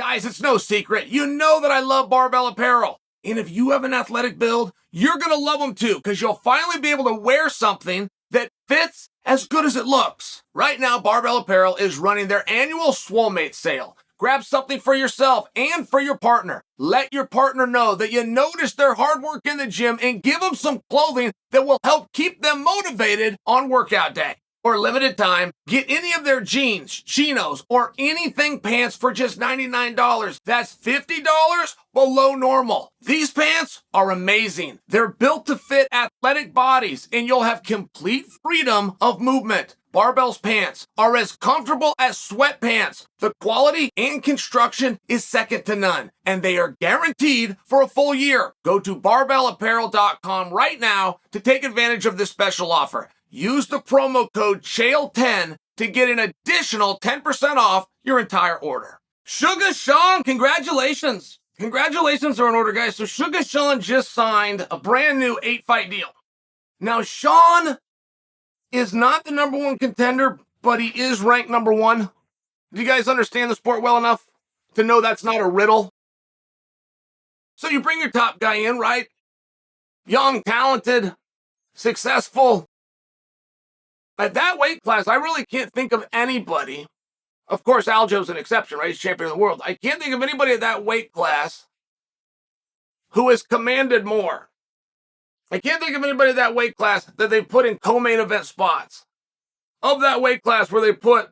Guys, it's no secret. You know that I love barbell apparel. And if you have an athletic build, you're going to love them too, because you'll finally be able to wear something that fits as good as it looks. Right now, Barbell Apparel is running their annual Swolemate sale. Grab something for yourself and for your partner. Let your partner know that you noticed their hard work in the gym and give them some clothing that will help keep them motivated on workout day. For a limited time, get any of their jeans, chinos, or anything pants for just $99. That's $50 below normal. These pants are amazing. They're built to fit athletic bodies, and you'll have complete freedom of movement. Barbell's pants are as comfortable as sweatpants. The quality and construction is second to none, and they are guaranteed for a full year. Go to barbellapparel.com right now to take advantage of this special offer. Use the promo code Chael10 to get an additional 10% off your entire order. Suga Sean, congratulations. Congratulations are in order, guys. So Suga Sean just signed a brand new 8-fight deal. Now, Sean is not the number one contender, but he is ranked number one. Do you guys understand the sport well enough to know that's not a riddle? So you bring your top guy in, right? Young, talented, successful. At that weight class, I really can't think of anybody. Of course, Aljo's an exception, right? He's champion of the world. I can't think of anybody at that weight class who has commanded more. I can't think of anybody at that weight class that they put in co-main event spots. Of that weight class where they put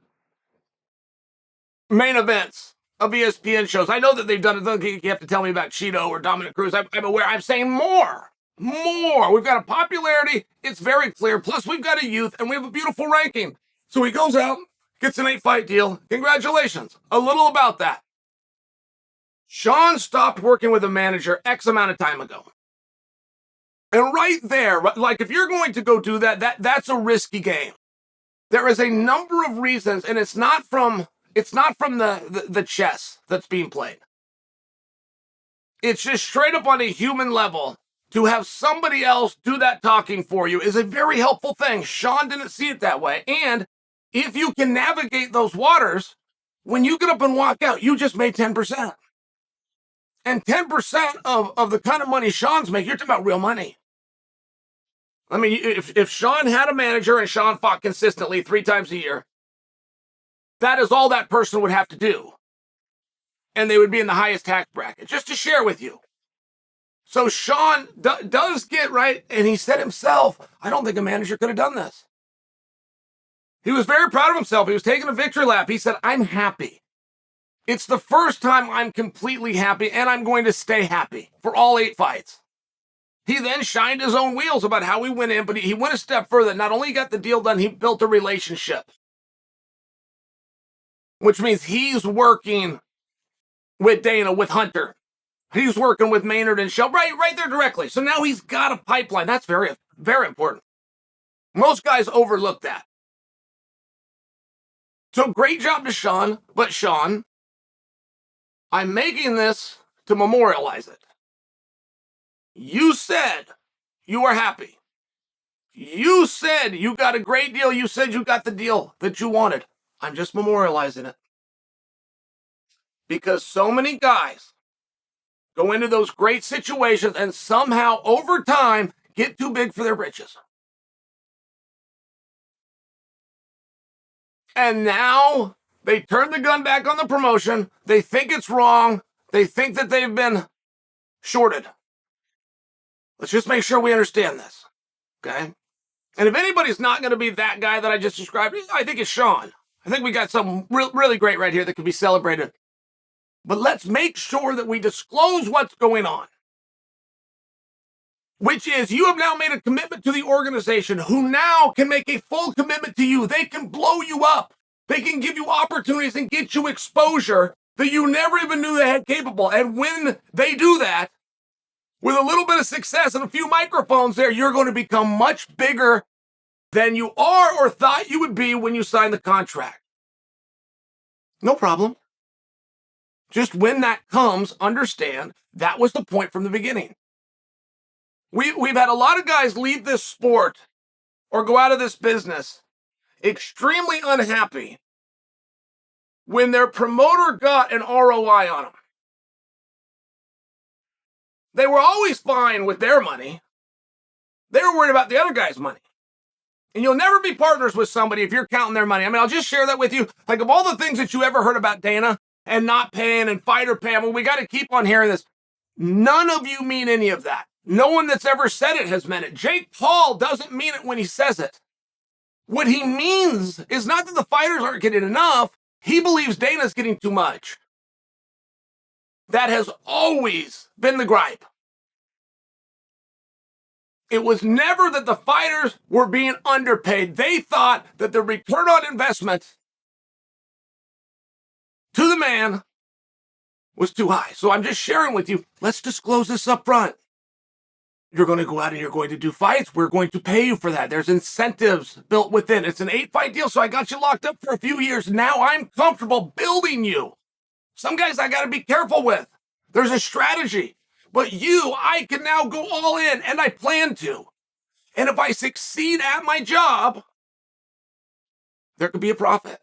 main events of ESPN shows. I know that they've done it. You have to tell me about Cheeto or Dominic Cruz. I'm aware. I'm saying more. We've got a popularity. It's very clear. Plus, we've got a youth, and we have a beautiful ranking. So he goes out, gets an 8-fight deal. Congratulations. A little about that. Sean stopped working with a manager X amount of time ago. And right there, like if you're going to go do that's a risky game. There is a number of reasons, and it's not from the chess that's being played. It's just straight up on a human level. To have somebody else do that talking for you is a very helpful thing. Sean didn't see it that way. And if you can navigate those waters, when you get up and walk out, you just made 10%. And 10% of the kind of money Sean's making, you're talking about real money. I mean, if Sean had a manager and Sean fought consistently 3 times a year, that is all that person would have to do. And they would be in the highest tax bracket, just to share with you. So Sean does get right, and he said himself, I don't think a manager could have done this. He was very proud of himself. He was taking a victory lap. He said, I'm happy. It's the first time I'm completely happy, and I'm going to stay happy for all 8 fights. He then shined his own wheels about how he went in, but he went a step further. Not only got the deal done, he built a relationship. Which means he's working with Dana, with Hunter. He's working with Maynard and Shell right there directly. So now he's got a pipeline. That's very, very important. Most guys overlook that. So great job to Sean, but Sean, I'm making this to memorialize it. You said you were happy. You said you got a great deal. You said you got the deal that you wanted. I'm just memorializing it. Because so many guys go into those great situations and somehow over time get too big for their britches. And now they turn the gun back on the promotion. They think it's wrong. They think that they've been shorted. Let's just make sure we understand this, okay? And if anybody's not going to be that guy that I just described, I think it's Sean. I think we got something really great right here that can be celebrated. But let's make sure that we disclose what's going on. Which is, you have now made a commitment to the organization who now can make a full commitment to you. They can blow you up. They can give you opportunities and get you exposure that you never even knew they had capable. And when they do that, with a little bit of success and a few microphones there, you're going to become much bigger than you are or thought you would be when you signed the contract. No problem. Just when that comes, understand that was the point from the beginning. We've had a lot of guys leave this sport or go out of this business extremely unhappy when their promoter got an ROI on them. They were always fine with their money. They were worried about the other guy's money. And you'll never be partners with somebody if you're counting their money. I mean, I'll just share that with you. Like, of all the things that you ever heard about Dana and not paying and fighter pay, I mean, we got to keep on hearing this. None of you mean any of that. No one that's ever said it has meant it. Jake Paul doesn't mean it when he says it. What he means is not that the fighters aren't getting enough. He believes Dana's getting too much. That has always been the gripe. It was never that the fighters were being underpaid. They thought that the return on investment to the man was too high. So I'm just sharing with you, let's disclose this up front. You're going to go out and you're going to do fights. We're going to pay you for that. There's incentives built within. It's an 8-fight deal, so I got you locked up for a few years. Now I'm comfortable building you. Some guys I got to be careful with. There's a strategy. But you, I can now go all in, and I plan to. And if I succeed at my job, there could be a profit.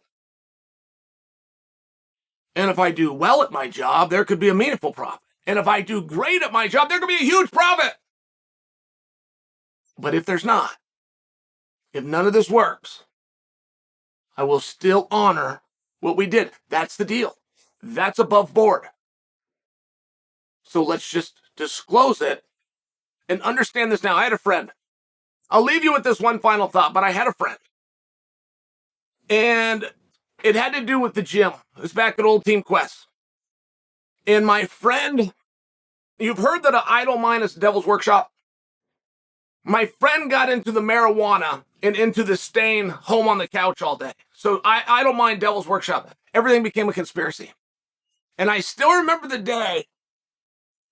And if I do well at my job, there could be a meaningful profit. And if I do great at my job, there could be a huge profit. But if there's not, if none of this works, I will still honor what we did. That's the deal. That's above board. So let's just disclose it and understand this now. I had a friend. I'll leave you with this one final thought, but I had a friend. And it had to do with the gym. It was back at Old Team Quest. And my friend, you've heard that an idle mind is the devil's workshop? My friend got into the marijuana and into the staying home on the couch all day. So I don't mind devil's workshop. Everything became a conspiracy. And I still remember the day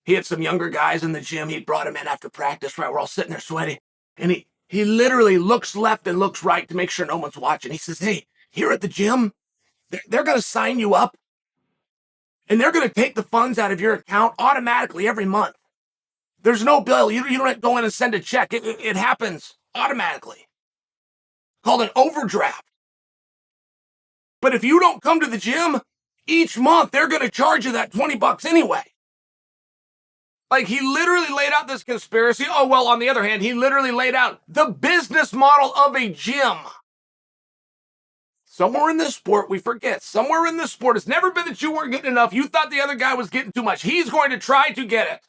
he had some younger guys in the gym. He brought them in after practice, right? We're all sitting there sweaty. And he literally looks left and looks right to make sure no one's watching. He says, hey, here at the gym, they're going to sign you up. And they're going to take the funds out of your account automatically every month. There's no bill. You don't go in and send a check. It happens automatically. Called an overdraft. But if you don't come to the gym, each month they're going to charge you that $20 anyway. Like, he literally laid out this conspiracy. Oh, well, on the other hand, he literally laid out the business model of a gym. Somewhere in this sport, we forget. Somewhere in this sport, it's never been that you weren't getting enough. You thought the other guy was getting too much. He's going to try to get it.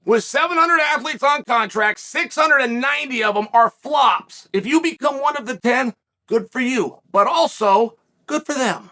With 700 athletes on contract, 690 of them are flops. If you become one of the 10, good for you. But also, good for them.